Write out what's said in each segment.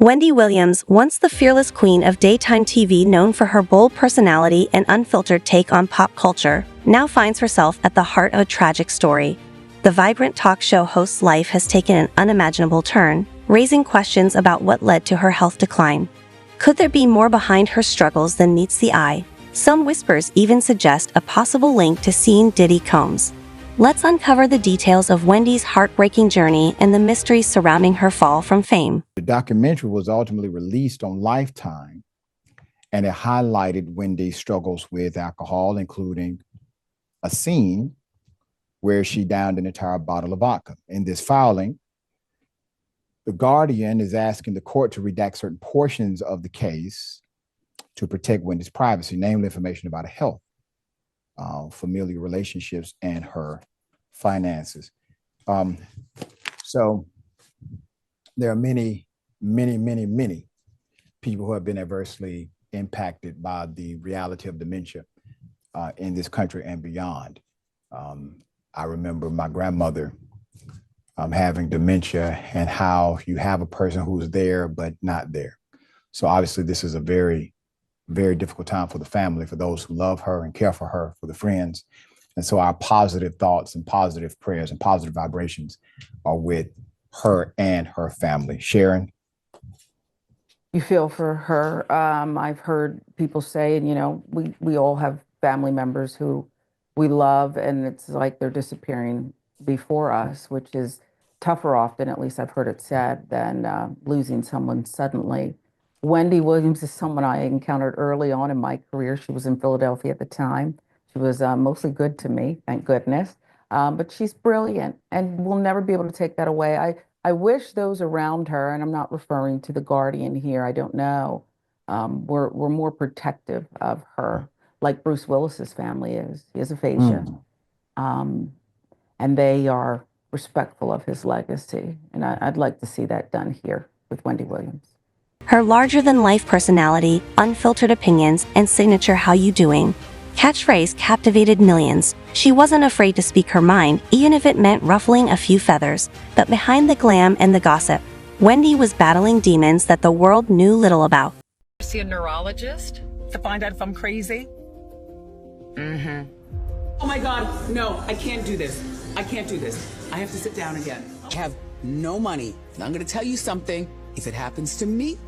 Wendy Williams, once the fearless queen of daytime TV known for her bold personality and unfiltered take on pop culture, now finds herself at the heart of a tragic story. The vibrant talk show host's life has taken an unimaginable turn, raising questions about what led to her health decline. Could there be more behind her struggles than meets the eye? Some whispers even suggest a possible link to seeing Diddy Combs. Let's uncover the details of Wendy's heartbreaking journey and the mysteries surrounding her fall from fame. The documentary was ultimately released on Lifetime, and it highlighted Wendy's struggles with alcohol, including a scene where she downed an entire bottle of vodka. In this filing, The Guardian is asking the court to redact certain portions of the case to protect Wendy's privacy, namely information about her health, familial relationships, and her finances. So there are many people who have been adversely impacted by the reality of dementia in this country and beyond. I remember my grandmother having dementia and how you have a person who's there but not there. So obviously this is a very difficult time for the family, for those who love her and care for her, for the friends. And so our positive thoughts and positive prayers and positive vibrations are with her and her family. Sharon? You feel for her. I've heard people say, and you know, we all have family members who we love, and it's like they're disappearing before us, which is tougher often, at least I've heard it said, than losing someone suddenly. Wendy Williams is someone I encountered early on in my career. She was in Philadelphia at the time. She was mostly good to me, thank goodness. But she's brilliant, and we'll never be able to take that away. I wish those around her, and I'm not referring to The Guardian here, I don't know, were more protective of her, like Bruce Willis's family is. He has aphasia. And they are respectful of his legacy. And I'd like to see that done here with Wendy Williams. Her larger-than-life personality, unfiltered opinions, and signature "how you doing" catchphrase captivated millions. She wasn't afraid to speak her mind, even if it meant ruffling a few feathers. But behind the glam and the gossip, Wendy was battling demons that the world knew little about. See a neurologist to find out if I'm crazy? Oh my God, no, I can't do this. I can't do this. I have to sit down again. I have no money. And I'm gonna tell you something. If it happens to me,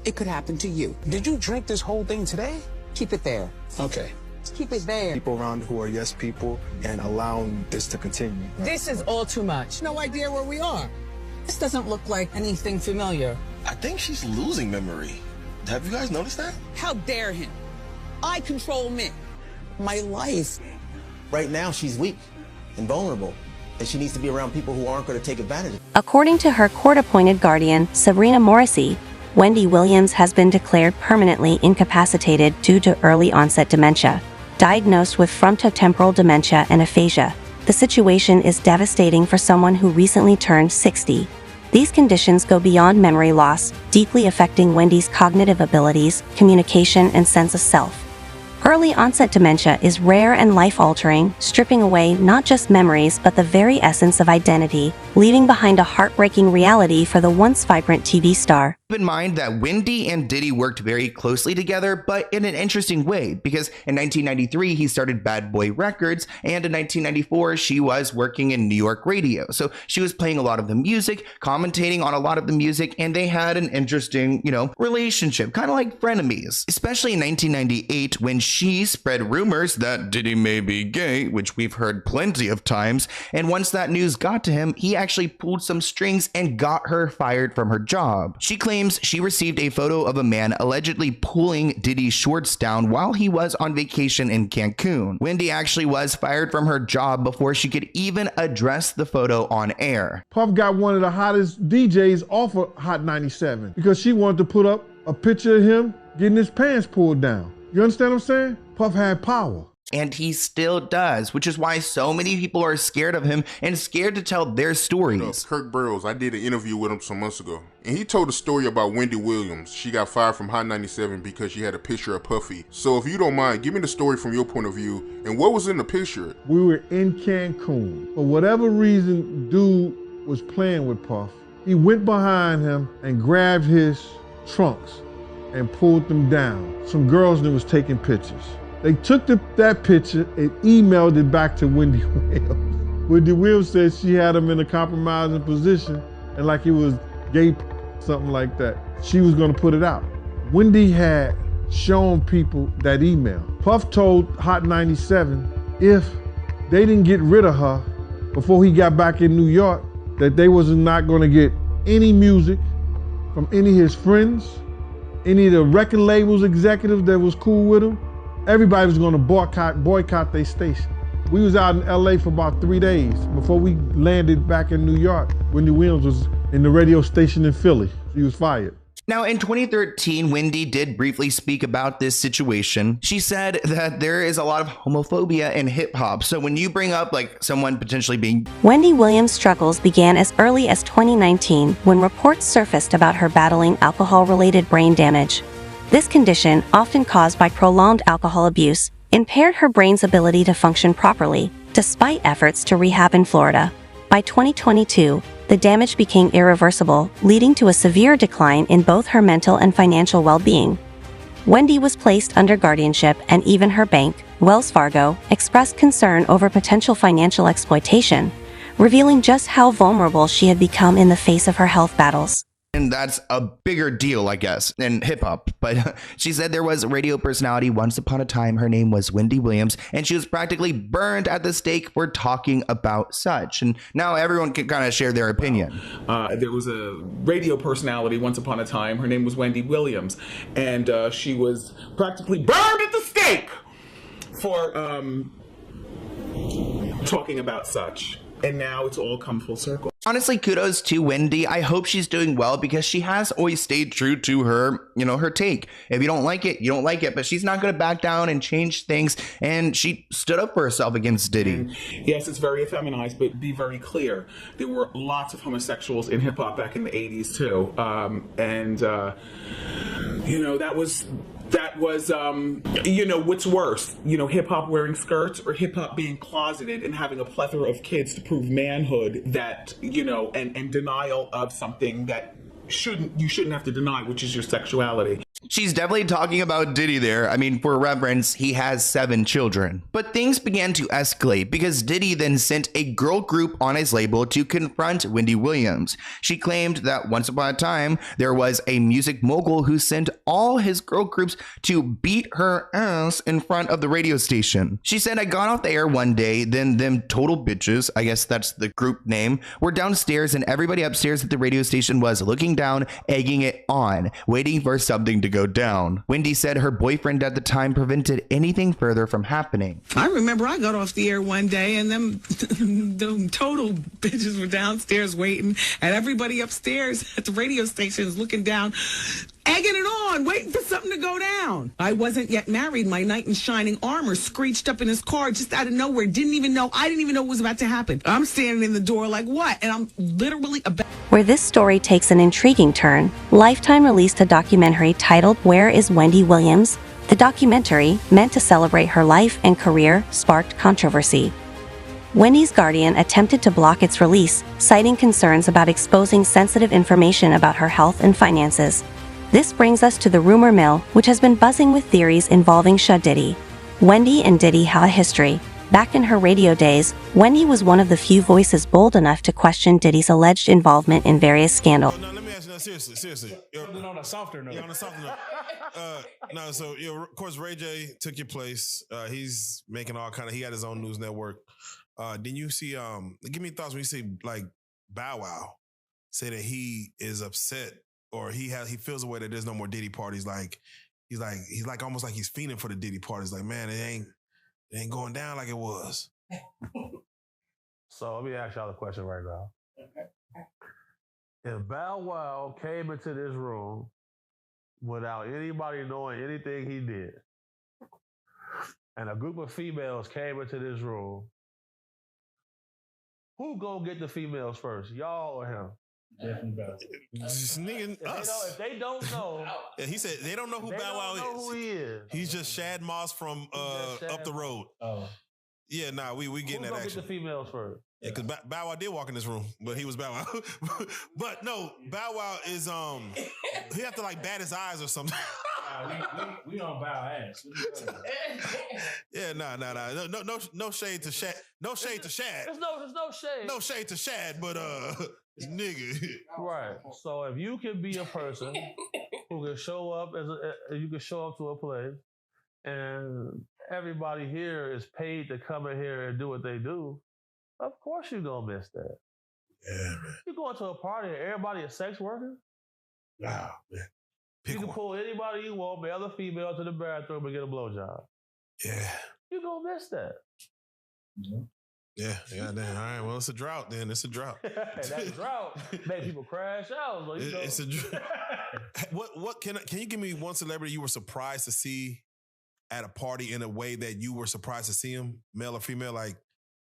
it could happen to you. Did you drink this whole thing today? Keep it there. Okay. Keep it there. People around who are yes people and allowing this to continue. This is all too much. No idea where we are. This doesn't look like anything familiar. I think she's losing memory. Have you guys noticed that? How dare him? I control me. My life. Right now, she's weak and vulnerable, and she needs to be around people who aren't going to take advantage of her. According to her court-appointed guardian, Sabrina Morrissey, Wendy Williams has been declared permanently incapacitated due to early-onset dementia. Diagnosed with frontotemporal dementia and aphasia, the situation is devastating for someone who recently turned 60. These conditions go beyond memory loss, deeply affecting Wendy's cognitive abilities, communication, and sense of self. Early-onset dementia is rare and life-altering, stripping away not just memories but the very essence of identity, leaving behind a heartbreaking reality for the once vibrant TV star. Keep in mind that Wendy and Diddy worked very closely together, but in an interesting way, because in 1993 he started Bad Boy Records, and in 1994 she was working in New York radio. So she was playing a lot of the music, commentating on a lot of the music, and they had an interesting, relationship, kind of like frenemies. Especially in 1998 when she spread rumors that Diddy may be gay, which we've heard plenty of times, and once that news got to him, he actually pulled some strings and got her fired from her job. She claims she received a photo of a man allegedly pulling Diddy's shorts down while he was on vacation in Cancun. Wendy actually was fired from her job before she could even address the photo on air. Puff got one of the hottest DJs off of Hot 97 because she wanted to put up a picture of him getting his pants pulled down. You understand what I'm saying? Puff had power. And he still does, which is why so many people are scared of him and scared to tell their stories. Kirk Burrows, I did an interview with him some months ago, and he told a story about Wendy Williams. She got fired from Hot 97 because she had a picture of Puffy. So if you don't mind, give me the story from your point of view, and what was in the picture? We were in Cancun. For whatever reason, dude was playing with Puff, He went behind him and grabbed his trunks and pulled them down. Some girls that was taking pictures. They took that picture and emailed it back to Wendy Williams. Wendy Williams said she had him in a compromising position and like he was gay, something like that. She was gonna put it out. Wendy had shown people that email. Puff told Hot 97 if they didn't get rid of her before he got back in New York, that they was not gonna get any music from any of his friends, any of the record labels executives that was cool with him. Everybody was gonna boycott their station. We was out in LA for about 3 days before we landed back in New York. Wendy Williams was in the radio station in Philly. She was fired. Now, in 2013, Wendy did briefly speak about this situation. She said that there is a lot of homophobia in hip hop. So when you bring up like someone potentially being... Wendy Williams' struggles began as early as 2019 when reports surfaced about her battling alcohol-related brain damage. This condition, often caused by prolonged alcohol abuse, impaired her brain's ability to function properly, despite efforts to rehab in Florida. By 2022, the damage became irreversible, leading to a severe decline in both her mental and financial well-being. Wendy was placed under guardianship, and even her bank, Wells Fargo, expressed concern over potential financial exploitation, revealing just how vulnerable she had become in the face of her health battles. And that's a bigger deal, I guess, in hip hop. But she said there was a radio personality once upon a time. Her name was Wendy Williams, and she was practically burned at the stake for talking about such. And now everyone can kind of share their opinion. There was a radio personality once upon a time. Her name was Wendy Williams, and she was practically burned at the stake for talking about such. And now it's all come full circle. Honestly, kudos to Wendy. I hope she's doing well because she has always stayed true to her, her take. If you don't like it, you don't like it. But she's not going to back down and change things. And she stood up for herself against Diddy. Yes, it's very effeminized, but be very clear. There were lots of homosexuals in hip hop back in the 80s too. That was, what's worse, hip hop wearing skirts or hip hop being closeted and having a plethora of kids to prove manhood that, and denial of something that you shouldn't have to deny, which is your sexuality. She's definitely talking about Diddy there. I mean, for reference, he has 7 children. But things began to escalate because Diddy then sent a girl group on his label to confront Wendy Williams. She claimed that once upon a time, there was a music mogul who sent all his girl groups to beat her ass in front of the radio station. She said, I got off the air one day, then them total bitches, I guess that's the group name, were downstairs and everybody upstairs at the radio station was looking down, egging it on, waiting for something to go down. Wendy said her boyfriend at the time prevented anything further from happening. I remember I got off the air one day and them total bitches were downstairs waiting, and everybody upstairs at the radio station is looking down, egging it on, waiting for something to go down. I wasn't yet married. My knight in shining armor screeched up in his car just out of nowhere. I didn't even know what was about to happen. I'm standing in the door like, what? And I'm literally about... Where this story takes an intriguing turn, Lifetime released a documentary titled Where is Wendy Williams? The documentary, meant to celebrate her life and career, sparked controversy. Wendy's guardian attempted to block its release, citing concerns about exposing sensitive information about her health and finances. This brings us to the rumor mill, which has been buzzing with theories involving Diddy. Wendy and Diddy have a history. Back in her radio days, Wendy was one of the few voices bold enough to question Diddy's alleged involvement in various scandals. No, let me ask you, seriously. On a softer note. Yeah, on a softer note. Of course, Ray J took your place. He's making all kind of, he got his own news network. Didn't you see, give me thoughts when you see, like, Bow Wow say that he is upset or he feels a way that there's no more Diddy parties. He's like almost like he's fiending for the Diddy parties. Like, man, it ain't going down like it was. So let me ask y'all a question right now. If Bow Wow came into this room without anybody knowing anything he did, and a group of females came into this room, who gonna get the females first, y'all or him? Definitely Bow Wow. Nigga, us. If they don't know, yeah, he said they don't know who Bow Wow is. Who he is. He's just Shad Moss from up the road. Oh, yeah, nah, we getting that action. Who gonna get the females first? Yeah, because Bow Wow did walk in this room, but he was Bow Wow. But no, Bow Wow is he have to like bat his eyes or something. We on Bow ass. Yeah, no shade to Shad. No shade to Shad. There's no shade. No shade to Shad, but nigga. Right. So if you can be a person who can show up you can show up to a place, and everybody here is paid to come in here and do what they do, of course you're gonna miss that. Yeah, man. You going to a party and everybody is sex worker? Wow, man. You can pull anybody you want, male or female, to the bathroom and get a blowjob. Yeah. You're gonna miss that. Yeah, damn. All right, well, it's a drought then. It's a drought. That drought made people crash out. So It's a drought. What can you give me one celebrity you were surprised to see at a party in a way that you were surprised to see him, male or female? Like,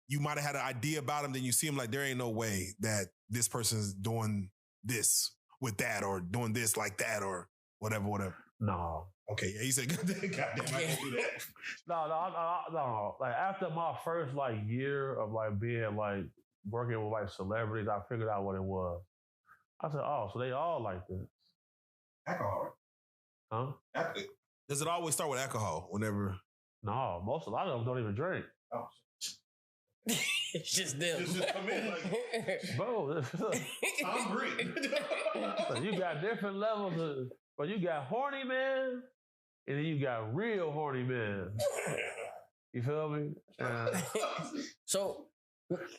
you might have had an idea about him, then you see him like, there ain't no way that this person's doing this with that or doing this like that or whatever. No. Okay, yeah, he said, goddamn, I can't do that. No. Like, after my first like year of like being like working with like celebrities, I figured out what it was. I said, oh, so they all like this. Alcohol. Huh? Does it always start with alcohol whenever? No, a lot of them don't even drink. Oh. It's just them. Just come in like, bro, I'm green. So you got different levels of, but you got horny men, and then you got real horny men. You feel me? So,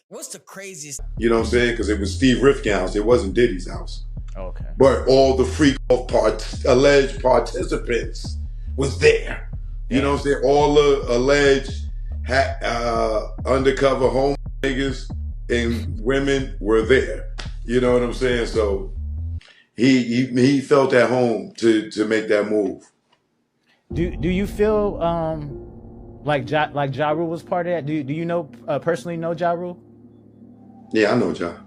what's the craziest? You know what I'm saying? Because it was Steve Rifkin's house. It wasn't Diddy's house. Okay. But all the freak alleged participants was there. You know what I'm saying? All the alleged undercover home niggas and women were there. You know what I'm saying? So he felt at home to make that move. Do you feel like Ja Rule was part of that? Do you know personally know Ja Rule? Yeah, I know Ja.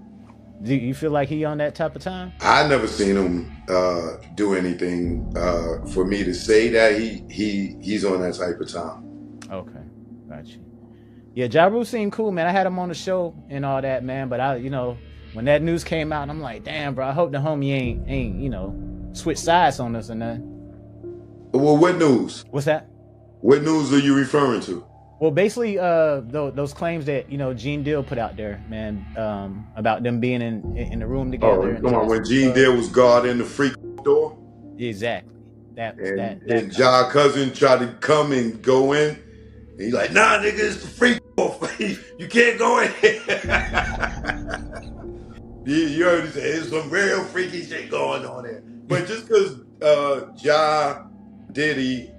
Do you feel like he on that type of time? I never seen him do anything for me to say that he's on that type of time. Okay, got you. Yeah, Ja Rule seemed cool, man. I had him on the show and all that, man. But when that news came out, I'm like, damn, bro. I hope the homie ain't switch sides on us or nothing. Well, what news? What's that? What news are you referring to? Well, basically, those claims that Gene Deal put out there, man, about them being in the room together. Oh, come on, when Gene Deal was guarding the freak door. Exactly. And Ja cousin tried to come and go in. And he's like, nah, nigga, it's the freak door. You can't go in. You heard him say, there's some real freaky shit going on there. But just because Ja, Diddy,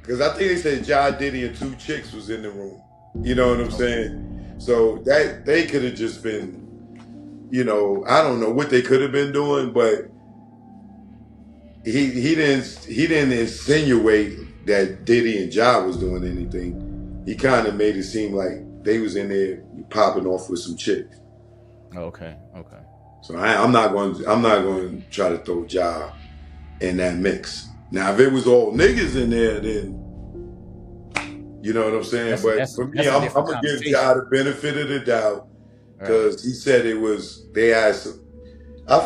because I think they said Ja, Diddy, and 2 chicks was in the room. You know what I'm saying? So that they could have just been, I don't know what they could have been doing, but he didn't insinuate that Diddy and Ja was doing anything. He kind of made it seem like they was in there popping off with some chicks. Okay. So I'm not going to try to throw Ja in that mix. Now, if it was all niggas in there, then you know what I'm saying. But for me, I'm gonna give Ja the benefit of the doubt because he said it was. They asked him. I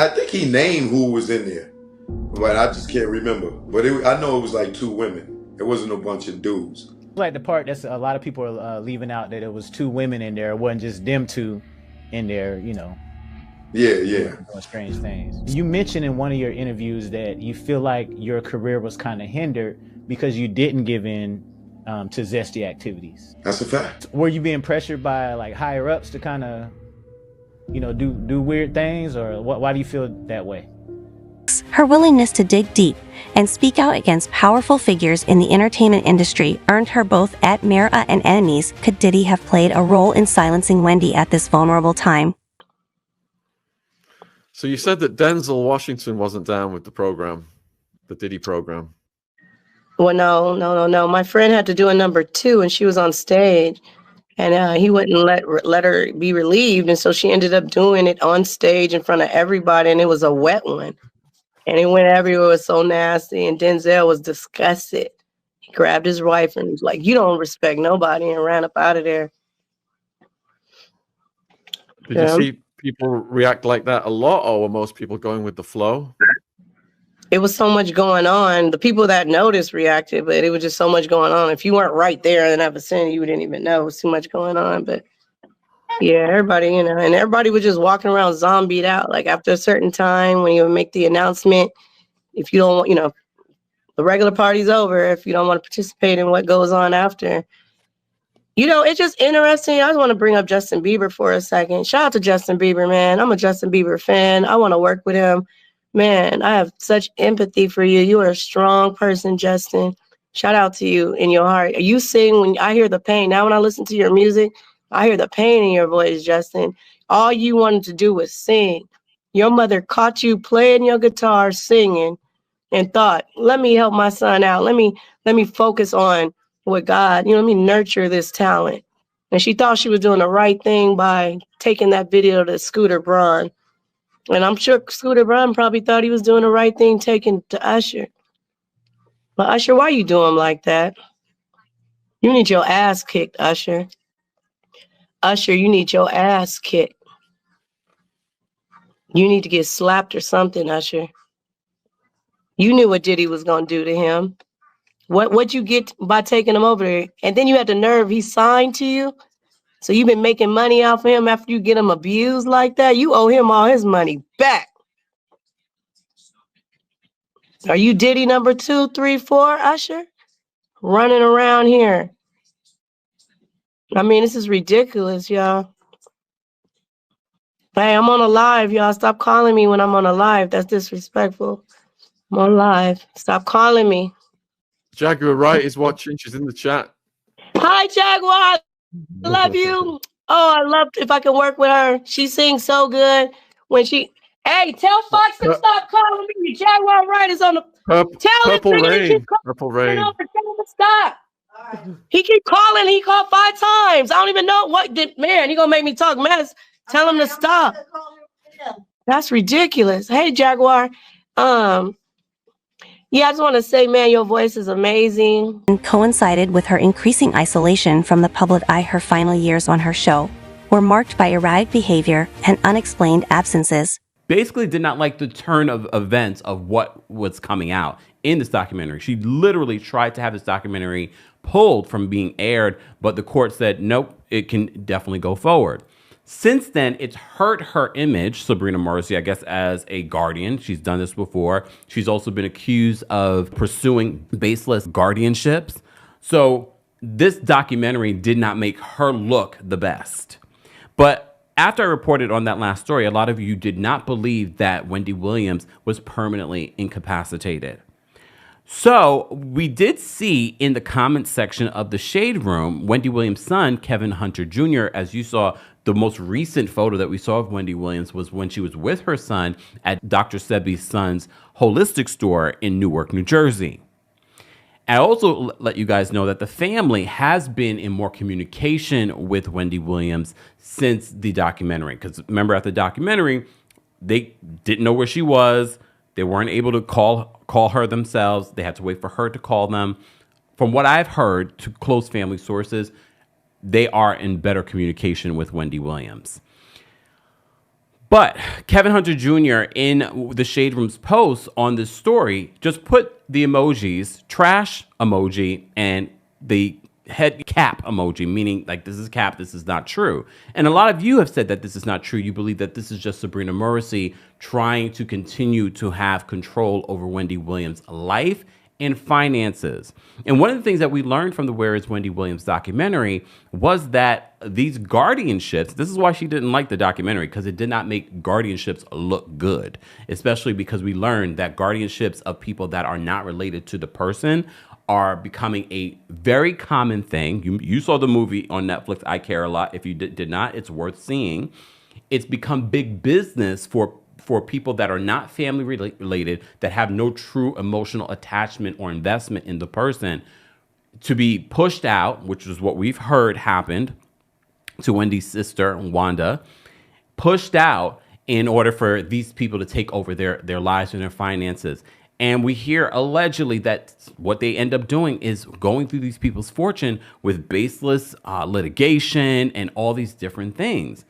think he named who was in there, but I just can't remember. But I know it was like 2 women. It wasn't a bunch of dudes. Like the part that's a lot of people are leaving out, that it was 2 women in there. It wasn't just them 2 in there. Yeah. Doing strange things. You mentioned in one of your interviews that you feel like your career was kind of hindered because you didn't give in to zesty activities. That's a fact. Were you being pressured by like higher ups to kind of, do weird things, or why do you feel that way? Her willingness to dig deep and speak out against powerful figures in the entertainment industry earned her both admire and enemies. Could Diddy have played a role in silencing Wendy at this vulnerable time? So you said that Denzel Washington wasn't down with the program, the Diddy program. Well, no. My friend had to do a number 2, and she was on stage, and he wouldn't let her be relieved, and so she ended up doing it on stage in front of everybody, and it was a wet one, and it went everywhere. It was so nasty, and Denzel was disgusted. He grabbed his wife and was like, "You don't respect nobody," and ran up out of there. Did you see people react like that a lot, or were most people going with the flow? It was so much going on. The people that noticed reacted, but it was just so much going on. If you weren't right there in that vicinity, you didn't even know. It was too much going on. But yeah, everybody, you know, and everybody was just walking around zombied out. Like after a certain time, when you make the announcement, if you don't want, you know, the regular party's over, if you don't want to participate in what goes on after. You know, it's just interesting. I just want to bring up Justin Bieber for a second. Shout out to Justin Bieber, man. I'm a Justin Bieber fan. I want to work with him. Man, I have such empathy for you. You are a strong person, Justin. Shout out to you in your heart. You sing when I hear the pain. Now when I listen to your music, I hear the pain in your voice, Justin. All you wanted to do was sing. Your mother caught you playing your guitar, singing, and thought, let me help my son out. Let me focus on with God, you know, let me nurture this talent. And she thought she was doing the right thing by taking that video to Scooter Braun. And I'm sure Scooter Braun probably thought he was doing the right thing taking to Usher. But Usher, why you do him like that? You need your ass kicked, Usher. Usher, you need your ass kicked. You need to get slapped or something, Usher. You knew what Diddy was going to do to him. What'd you get by taking him over there? And then you had the nerve, he signed to you. So you've been making money off of him after you get him abused like that? You owe him all his money back. Are you Diddy number 2, 3, 4, Usher? Running around here. I mean, this is ridiculous, y'all. Hey, I'm on a live, y'all. Stop calling me when I'm on a live. That's disrespectful. I'm on live. Stop calling me. Jaguar Wright is watching. She's in the chat. Hi, Jaguar. I love you. Oh, I love if I can work with her. She sings so good. When she, hey, tell Fox to stop calling me. Jaguar Wright is on the. Purple Rain. Purple Rain. Tell him to stop. He keep calling. He called 5 times. I don't even know what did. Man, he gonna make me talk mess. Tell him to stop. That's ridiculous. Hey, Jaguar. Yeah, I just want to say, man, your voice is amazing. And coincided with her increasing isolation from the public eye. Her final years on her show were marked by erratic behavior and unexplained absences. Basically did not like the turn of events of what was coming out in this documentary. She literally tried to have this documentary pulled from being aired, but the court said, nope, it can definitely go forward. Since then, it's hurt her image, Sabrina Morrissey, I guess, as a guardian. She's done this before. She's also been accused of pursuing baseless guardianships. So this documentary did not make her look the best. But after I reported on that last story, a lot of you did not believe that Wendy Williams was permanently incapacitated. So we did see in the comments section of the Shade Room, Wendy Williams' son, Kevin Hunter Jr., as you saw, the most recent photo that we saw of Wendy Williams was when she was with her son at Dr. Sebi's son's holistic store in Newark, New Jersey. I also let you guys know that the family has been in more communication with Wendy Williams since the documentary. Because remember, at the documentary, they didn't know where she was. They weren't able to call her themselves. They had to wait for her to call them. From what I've heard to close family sources, they are in better communication with Wendy Williams. But Kevin Hunter Jr. in the Shade Room's post on this story just put the emojis, trash emoji, and the head cap emoji, meaning like this is cap, this is not true. And a lot of you have said that this is not true. You believe that this is just Sabrina Morrissey trying to continue to have control over Wendy Williams' life and finances. And one of the things that we learned from the Where is Wendy Williams documentary was that these guardianships, this is why she didn't like the documentary, because it did not make guardianships look good, especially because we learned that guardianships of people that are not related to the person are becoming a very common thing. You saw the movie on Netflix, I Care a Lot. If you did not, it's worth seeing. It's become big business for people that are not family related, that have no true emotional attachment or investment in the person, to be pushed out, which is what we've heard happened to Wendy's sister, Wanda, pushed out in order for these people to take over their lives and their finances. And we hear allegedly that what they end up doing is going through these people's fortune with baseless litigation and all these different things.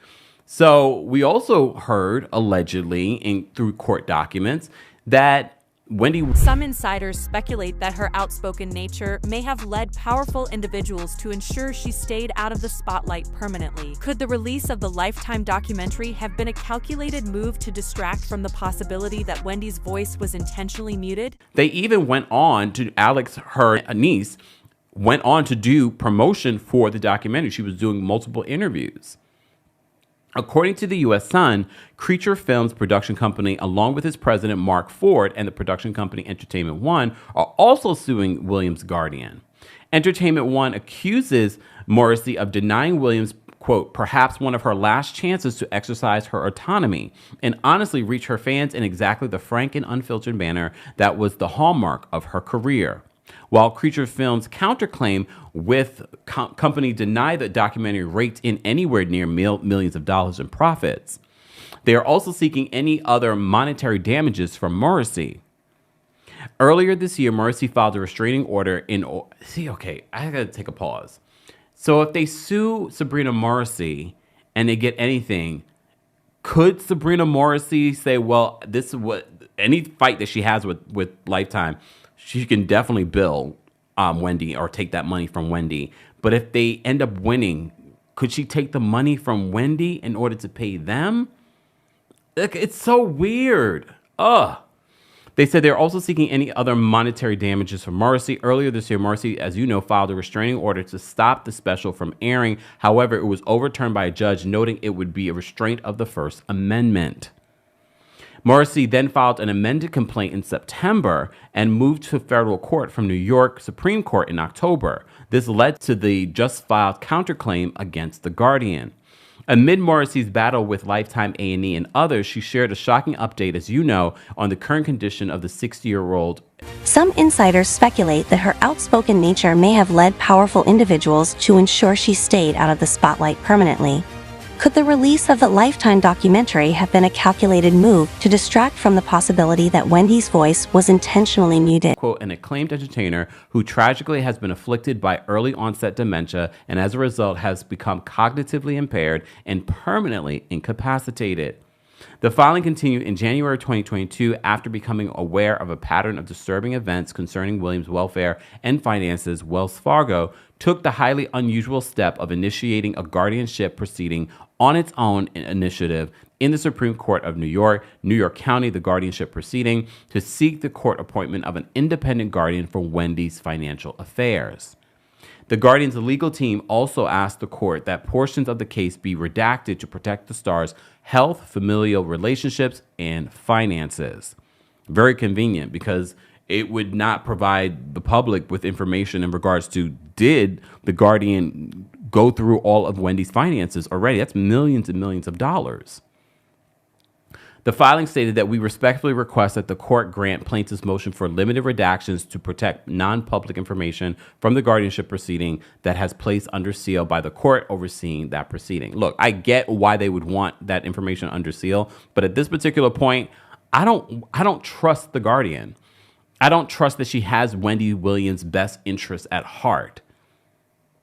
So we also heard, allegedly, through court documents, that Wendy... Some insiders speculate that her outspoken nature may have led powerful individuals to ensure she stayed out of the spotlight permanently. Could the release of the Lifetime documentary have been a calculated move to distract from the possibility that Wendy's voice was intentionally muted? They even went on to, Alex, her niece, went on to do promotion for the documentary. She was doing multiple interviews. According to the U.S. Sun, Creature Films production company, along with its president, Mark Ford, and the production company Entertainment One, are also suing Williams' guardian. Entertainment One accuses Morrissey of denying Williams, quote, perhaps one of her last chances to exercise her autonomy and honestly reach her fans in exactly the frank and unfiltered manner that was the hallmark of her career. While Creature Films' counterclaim with company denied the documentary raked in anywhere near millions of dollars in profits, they are also seeking any other monetary damages from Morrissey. Earlier this year, Morrissey filed a restraining order I gotta take a pause. So if they sue Sabrina Morrissey and they get anything, could Sabrina Morrissey say, well, this is what any fight that she has with Lifetime, she can definitely bill Wendy or take that money from Wendy. But if they end up winning, could she take the money from Wendy in order to pay them? It's so weird. Ugh. They said they're also seeking any other monetary damages from Morrissey. Earlier this year, Morrissey, as you know, filed a restraining order to stop the special from airing. However, it was overturned by a judge, noting it would be a restraint of the First Amendment. Morrissey then filed an amended complaint in September and moved to federal court from New York Supreme Court in October. This led to the just filed counterclaim against The Guardian. Amid Morrissey's battle with Lifetime A&E and others, she shared a shocking update, as you know, on the current condition of the 60-year-old. Some insiders speculate that her outspoken nature may have led powerful individuals to ensure she stayed out of the spotlight permanently. Could the release of the Lifetime documentary have been a calculated move to distract from the possibility that Wendy's voice was intentionally muted? Quote, an acclaimed entertainer who tragically has been afflicted by early onset dementia and as a result has become cognitively impaired and permanently incapacitated. The filing continued in January 2022 after becoming aware of a pattern of disturbing events concerning Williams' welfare and finances. Wells Fargo took the highly unusual step of initiating a guardianship proceeding on its own initiative in the Supreme Court of New York County, the guardianship proceeding, to seek the court appointment of an independent guardian for Wendy's financial affairs. The Guardian's legal team also asked the court that portions of the case be redacted to protect the star's health, familial relationships, and finances. Very convenient, because it would not provide the public with information in regards to, did the Guardian go through all of Wendy's finances already? That's millions and millions of dollars. The filing stated that we respectfully request that the court grant plaintiff's motion for limited redactions to protect non-public information from the guardianship proceeding that has placed under seal by the court overseeing that proceeding. Look, I get why they would want that information under seal, but at this particular point, I don't trust the Guardian. I don't trust that she has Wendy Williams' best interests at heart.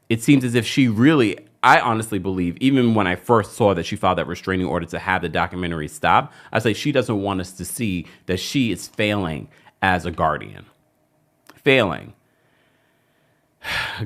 It seems as if she really, I honestly believe, even when I first saw that she filed that restraining order to have the documentary stop, I say she doesn't want us to see that she is failing as a guardian. Failing.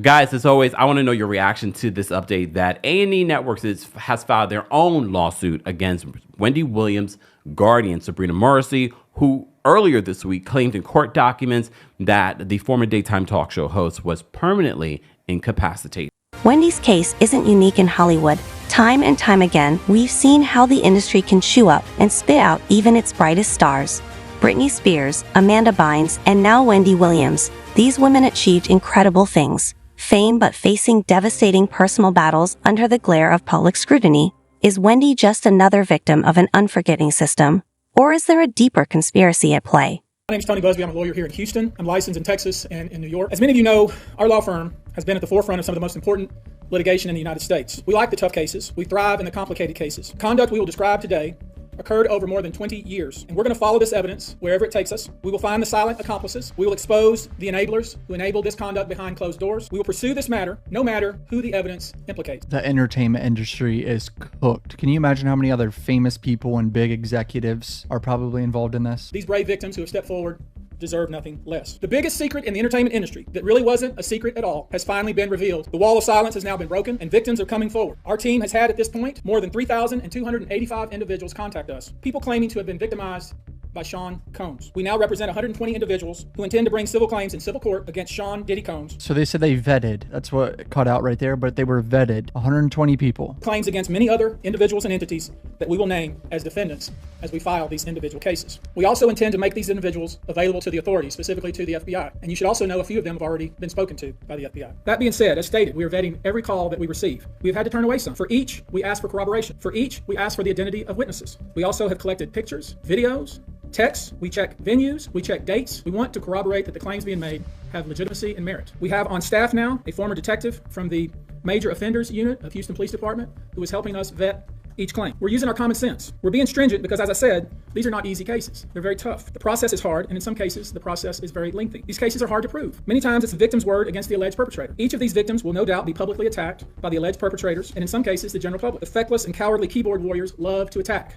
Guys, as always, I want to know your reaction to this update that A&E Networks has filed their own lawsuit against Wendy Williams' guardian, Sabrina Morrissey, who earlier this week claimed in court documents that the former daytime talk show host was permanently incapacitated. Wendy's case isn't unique in Hollywood. Time and time again, we've seen how the industry can chew up and spit out even its brightest stars. Britney Spears, Amanda Bynes, and now Wendy Williams. These women achieved incredible things. Fame, but facing devastating personal battles under the glare of public scrutiny. Is Wendy just another victim of an unforgiving system? Or is there a deeper conspiracy at play? My name is Tony Busby. I'm a lawyer here in Houston. I'm licensed in Texas and in New York. As many of you know, our law firm has been at the forefront of some of the most important litigation in the United States. We like the tough cases. We thrive in the complicated cases. Conduct we will describe today occurred over more than 20 years. And we're going to follow this evidence wherever it takes us. We will find the silent accomplices. We will expose the enablers who enabled this conduct behind closed doors. We will pursue this matter, no matter who the evidence implicates. The entertainment industry is cooked. Can you imagine how many other famous people and big executives are probably involved in this? These brave victims who have stepped forward deserve nothing less. The biggest secret in the entertainment industry that really wasn't a secret at all has finally been revealed. The wall of silence has now been broken and victims are coming forward. Our team has had at this point more than 3,285 individuals contact us, people claiming to have been victimized by Sean Combs. We now represent 120 individuals who intend to bring civil claims in civil court against Sean Diddy Combs. So they said they vetted. That's what cut out right there, but they were vetted. 120 people. Claims against many other individuals and entities that we will name as defendants as we file these individual cases. We also intend to make these individuals available to the authorities, specifically to the FBI. And you should also know a few of them have already been spoken to by the FBI. That being said, as stated, we are vetting every call that we receive. We have had to turn away some. For each, we ask for corroboration. For each, we ask for the identity of witnesses. We also have collected pictures, videos, texts, we check venues, we check dates. We want to corroborate that the claims being made have legitimacy and merit. We have on staff now a former detective from the Major Offenders Unit of Houston Police Department who is helping us vet each claim. We're using our common sense. We're being stringent because, as I said, these are not easy cases. They're very tough. The process is hard, and in some cases, the process is very lengthy. These cases are hard to prove. Many times, it's the victim's word against the alleged perpetrator. Each of these victims will no doubt be publicly attacked by the alleged perpetrators, and in some cases, the general public. The feckless and cowardly keyboard warriors love to attack.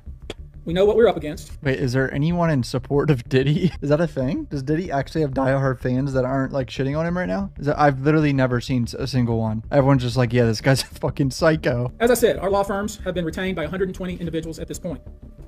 We know what we're up against. Wait, is there anyone in support of Diddy? Is that a thing? Does Diddy actually have diehard fans that aren't like shitting on him right now? I've literally never seen a single one. Everyone's just like, yeah, this guy's a fucking psycho. As I said, our law firms have been retained by 120 individuals at this point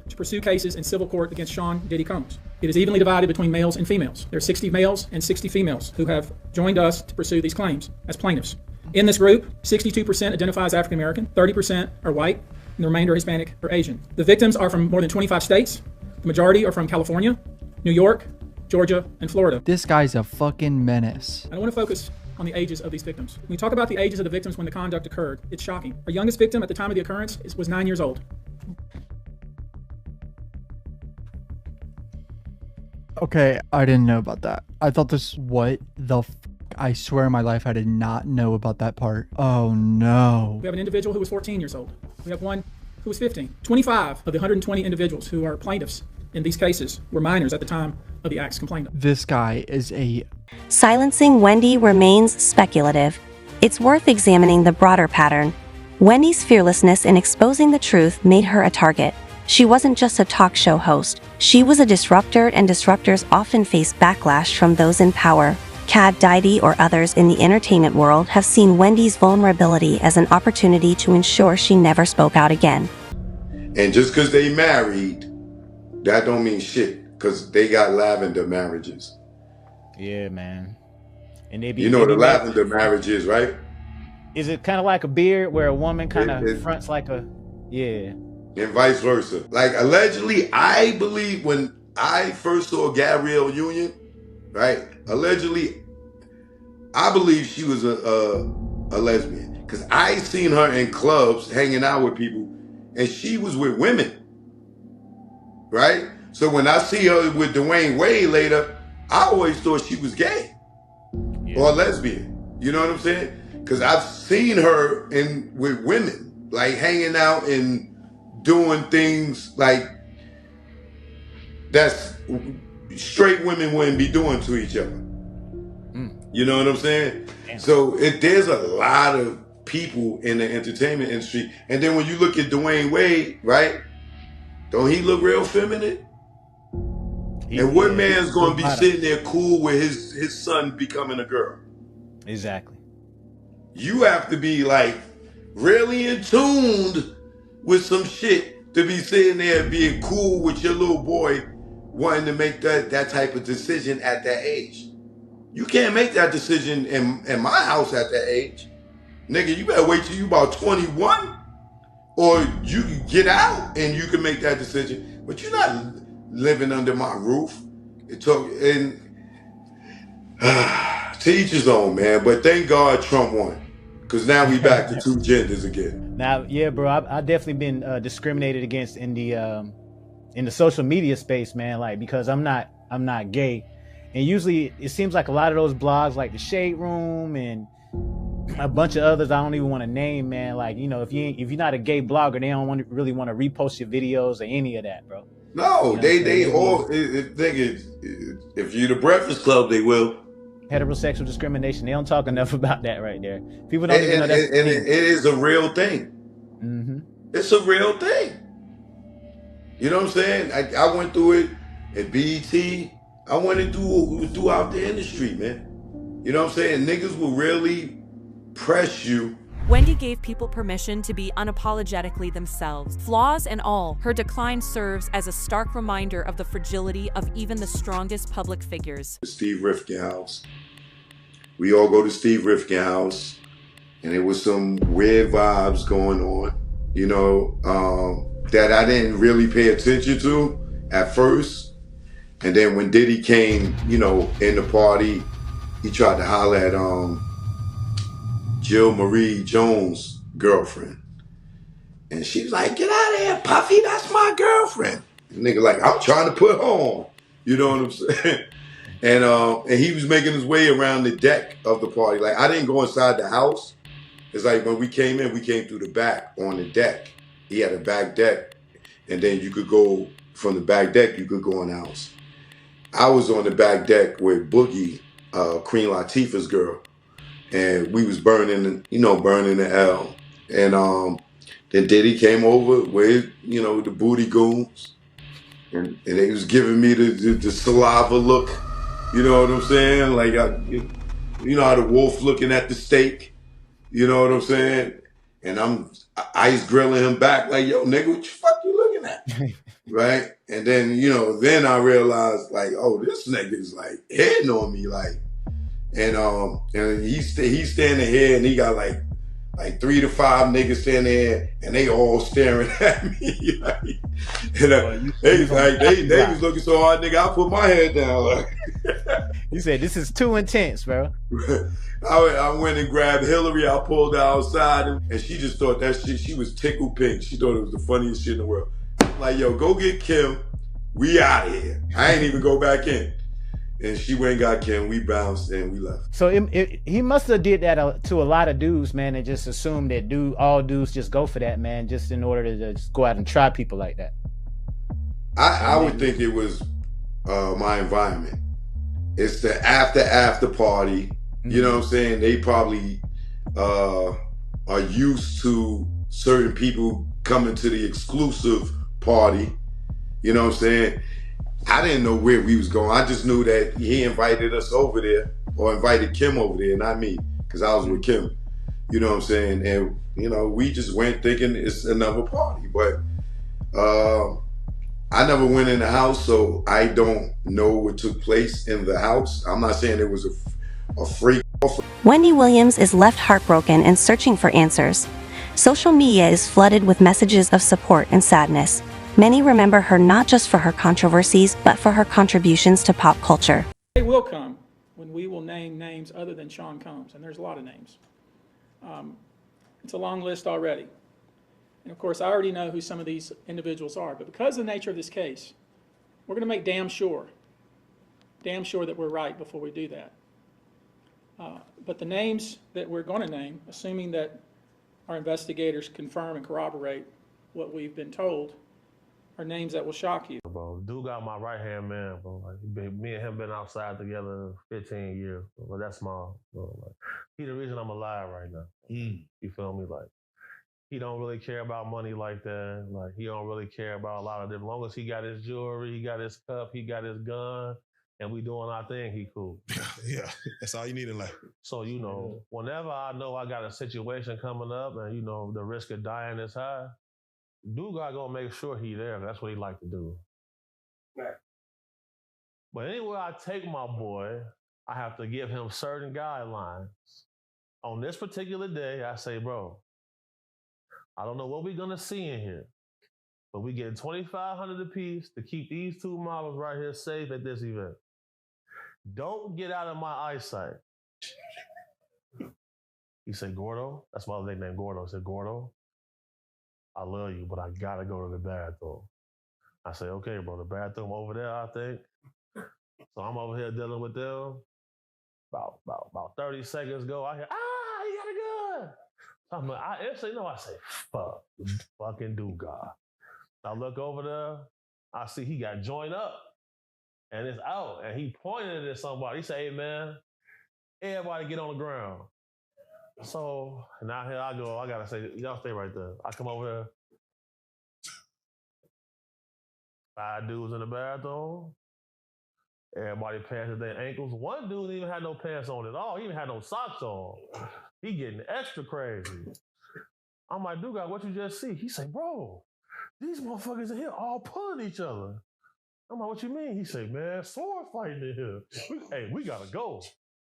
to pursue cases in civil court against Sean Diddy Combs. It is evenly divided between males and females. There are 60 males and 60 females who have joined us to pursue these claims as plaintiffs. In this group, 62% identify as African American, 30% are white, and the remainder are Hispanic or Asian. The victims are from more than 25 states. The majority are from California, New York, Georgia, and Florida. This guy's a fucking menace. I don't want to focus on the ages of these victims. When we talk about the ages of the victims when the conduct occurred, it's shocking. Our youngest victim at the time of the occurrence was 9 years old. Okay, I didn't know about that. I thought this, what the I swear in my life I did not know about that part. Oh no. We have an individual who was 14 years old. We have one who was 15. 25 of the 120 individuals who are plaintiffs in these cases were minors at the time of the acts complained of. This guy is a... Silencing Wendy remains speculative. It's worth examining the broader pattern. Wendy's fearlessness in exposing the truth made her a target. She wasn't just a talk show host. She was a disruptor, and disruptors often face backlash from those in power. Diddy or others in the entertainment world have seen Wendy's vulnerability as an opportunity to ensure she never spoke out again. And just because they married, that don't mean shit, because they got lavender marriages. Yeah, man. And they be, you know what a lavender marriage is, right? Is it kind of like a beard where a woman kind of fronts like a... Yeah. And vice versa. Like, allegedly, I believe when I first saw Gabrielle Union, right? Allegedly, I believe she was a lesbian, because I seen her in clubs hanging out with people, and she was with women, right? So when I see her with Dwayne Wade later, I always thought she was gay or lesbian. You know what I'm saying? Because I've seen her with women, like hanging out and doing things like that's straight women wouldn't be doing to each other. You know what I'm saying? Damn. So there's a lot of people in the entertainment industry. And then when you look at Dwayne Wade, right? Don't he look real feminine? And what man's going to be sitting there cool with his son becoming a girl? Exactly. You have to be like really in tuned with some shit to be sitting there being cool with your little boy wanting to make that type of decision at that age. You can't make that decision in my house at that age. Nigga, you better wait till you about 21 or you can get out and you can make that decision. But you're not living under my roof. To each his own, man. But thank God Trump won. Because now we back to two genders again. Now, yeah, bro, I've definitely been discriminated against in the social media space, man. Like, because I'm not gay. And usually it seems like a lot of those blogs like the Shade Room and a bunch of others I don't even want to name, man. Like, you know, if you're not a gay blogger, they don't really want to repost your videos or any of that, bro. No, You know they all think if you're the Breakfast Club, they will. Heterosexual discrimination. They don't talk enough about that right there. People don't even know that's and it is a real thing. Mm-hmm. It's a real thing. You know what I'm saying? I went through it at BET. I went throughout the industry, man. You know what I'm saying? Niggas will really press you. Wendy gave people permission to be unapologetically themselves. Flaws and all, her decline serves as a stark reminder of the fragility of even the strongest public figures. Steve Rifkin house. We all go to Steve Rifkin house, and there was some weird vibes going on, you know, that I didn't really pay attention to at first. And then when Diddy came, you know, in the party, he tried to holler at Jill Marie Jones' girlfriend. And she was like, "Get out of here, Puffy, that's my girlfriend." The nigga like, "I'm trying to put her on." You know what I'm saying? And he was making his way around the deck of the party. Like, I didn't go inside the house. It's like when we came in, we came through the back on the deck. He had a back deck. And then you could go from the back deck, you could go in the house. I was on the back deck with Boogie, Queen Latifah's girl. And we was burning the L. And then Diddy came over with, you know, the booty goons. And they was giving me the saliva look. You know what I'm saying? Like, you know how the wolf looking at the steak? You know what I'm saying? And I'm ice grilling him back like, "Yo, nigga, what the fuck you looking at?" Right? And then, you know, then I realized, like, oh, this nigga's like hitting on me, like, and he's standing here and he got like 3 to 5 niggas standing there and they all staring at me. Like, they was looking so hard, nigga, I put my head down. Like, you said this is too intense, bro. I went and grabbed Hillary. I pulled her outside, and she just thought that shit. She was tickled pink. She thought it was the funniest shit in the world. Like, "Yo, go get Kim. We out of here." I ain't even go back in. And she went and got Kim. We bounced and we left. So he must have did that to a lot of dudes, man, and just assumed that all dudes just go for that, man, just in order to just go out and try people like that. I would think it was my environment. It's the after party. You know what I'm saying? They probably are used to certain people coming to the exclusive party. You know what I'm saying? I didn't know where we was going. I just knew that he invited us over there, or invited Kim over there, not me, because I was with Kim. You know what I'm saying? And, you know, we just went thinking it's another party. But I never went in the house, so I don't know what took place in the house. I'm not saying it was a freak. Wendy Williams is left heartbroken and searching for answers. Social media is flooded with messages of support and sadness. Many remember her not just for her controversies, but for her contributions to pop culture. They will come when we will name names other than Sean Combs, and there's a lot of names. It's a long list already. And of course, I already know who some of these individuals are, but because of the nature of this case, we're going to make damn sure that we're right before we do that. But the names that we're going to name, assuming that our investigators confirm and corroborate what we've been told, are names that will shock you. Bro, dude got my right-hand man, bro. Like, me and him been outside together 15 years. But that's small. Bro. Like, he the reason I'm alive right now. You feel me? Like, he don't really care about money like that. Like, he don't really care about a lot of them. As long as he got his jewelry, he got his cup, he got his gun, and we doing our thing, he cool. Yeah, that's all you need in life. So, you know, whenever I know I got a situation coming up and, you know, the risk of dying is high, dude got gonna make sure he there. That's what he like to do. Right. But anywhere I take my boy, I have to give him certain guidelines. On this particular day, I say, bro, I don't know what we're gonna see in here, but we getting $2,500 apiece to keep these two models right here safe at this event. Don't get out of my eyesight. He said, "Gordo," that's my other name, Gordo. I said, "Gordo, I love you, but I gotta go to the bathroom." I say, "Okay, bro, the bathroom over there, I think." So I'm over here dealing with them. About 30 seconds go, I hear, "Ah, you gotta I instantly know. I say, fuck, fucking Dugas. I look over there. I see he got joined up, and it's out. And he pointed it at somebody. He said, "Hey man, everybody get on the ground." So now here I go. I gotta say, y'all stay right there. I come over there. 5 dudes in the bathroom. Everybody pants at their ankles. One dude didn't even have no pants on at all. He even had no socks on. He getting extra crazy. I'm like, Dugas, what you just see? He say, bro, these motherfuckers in here all pulling each other. I'm like, what you mean? He say, man, sword fighting in here. Hey, we gotta go.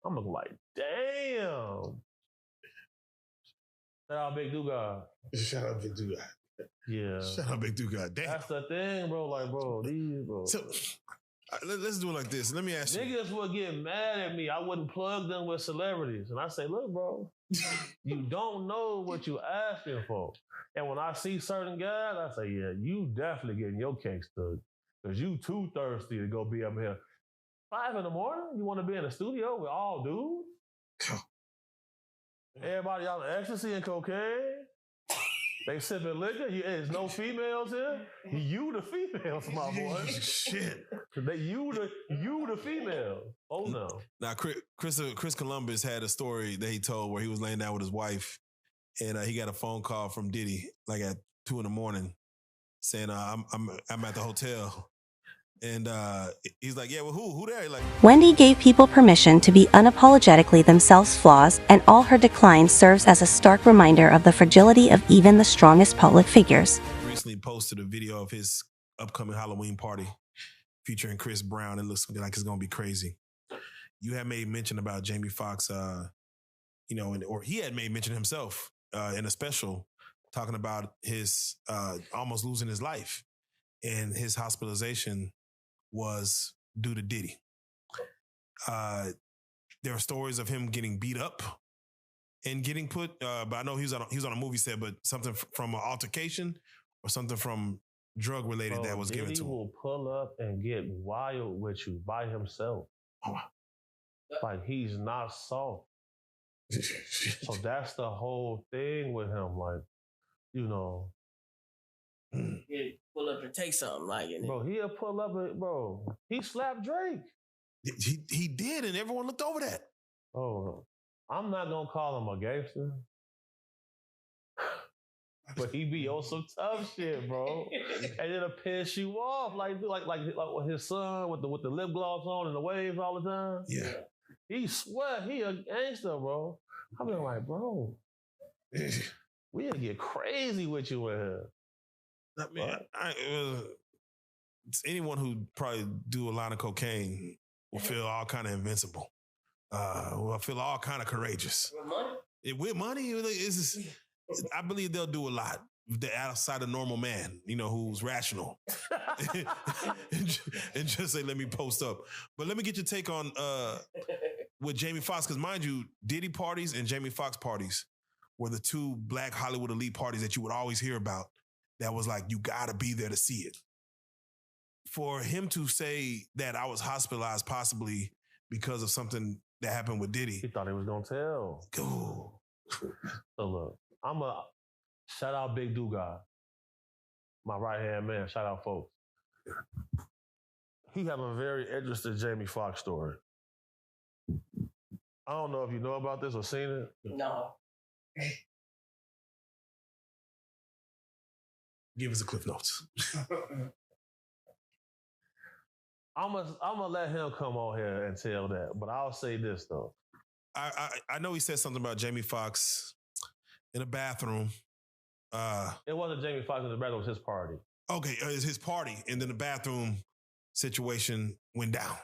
I'm looking like, damn. Shout out Big Dugas. Shout out Big Dugas. Yeah. Shout out Big Dugas. Damn. That's the thing, bro. Like, bro, these, bro. So, let's do it like this. Let me ask you. Niggas would get mad at me. I wouldn't plug them with celebrities. And I say, look, bro, you don't know what you asking for. And when I see certain guys, I say, yeah, you definitely getting your cake stood. Because you too thirsty to go be up here. 5 in the morning? You want to be in the studio with all dudes? Everybody on ecstasy and cocaine? They sipping liquor? There's no females here? You the females, my boy. Shit. You the female. Oh no. Now, Chris Columbus had a story that he told where he was laying down with his wife, and he got a phone call from Diddy like at 2 a.m. saying, "I'm at the hotel," and he's like, "Yeah, well, who there?" Like, Wendy gave people permission to be unapologetically themselves flaws, and all her decline serves as a stark reminder of the fragility of even the strongest public figures. Recently posted a video of his upcoming Halloween party featuring Chris Brown. It looks like it's gonna be crazy. You had made mention about Jamie Foxx, or he had made mention himself in a special talking about his almost losing his life, and his hospitalization was due to Diddy. There are stories of him getting beat up and getting put, but I know he was on a movie set, but something from an altercation or something from drug related that was given to him. Diddy will pull up and get wild with you by himself. Like he's not soft. So that's the whole thing with him. Like, Yeah, pull up and take something like it. Bro, he'll pull up and, bro, he slapped Drake. He did, and everyone looked over that. Oh, I'm not gonna call him a gangster, but he be on some tough shit, bro. And it'll piss you off, like with his son with the lip gloss on and the waves all the time. Yeah, he swear he a gangster, bro. I been like, bro, we'll get crazy with you in here. I mean, anyone who probably do a lot of cocaine will feel all kind of invincible. Will feel all kind of courageous. With money, I believe they'll do a lot outside of normal man, who's rational, and just say, "Let me post up." But let me get your take on with Jamie Foxx, because mind you, Diddy parties and Jamie Foxx parties were the 2 black Hollywood elite parties that you would always hear about. That was like, you gotta be there to see it. For him to say that I was hospitalized possibly because of something that happened with Diddy. He thought he was gonna tell. Go. So look, I'm a shout out Big Dugas, my right hand man. Shout out folks. He have a very interesting Jamie Foxx story. I don't know if you know about this or seen it. No. Give us a Cliff Notes. I'm gonna let him come on here and tell that, but I'll say this though. I know he said something about Jamie Foxx in a bathroom. It wasn't Jamie Foxx in the bathroom; it was his party. Okay, it was his party, and then the bathroom situation went down.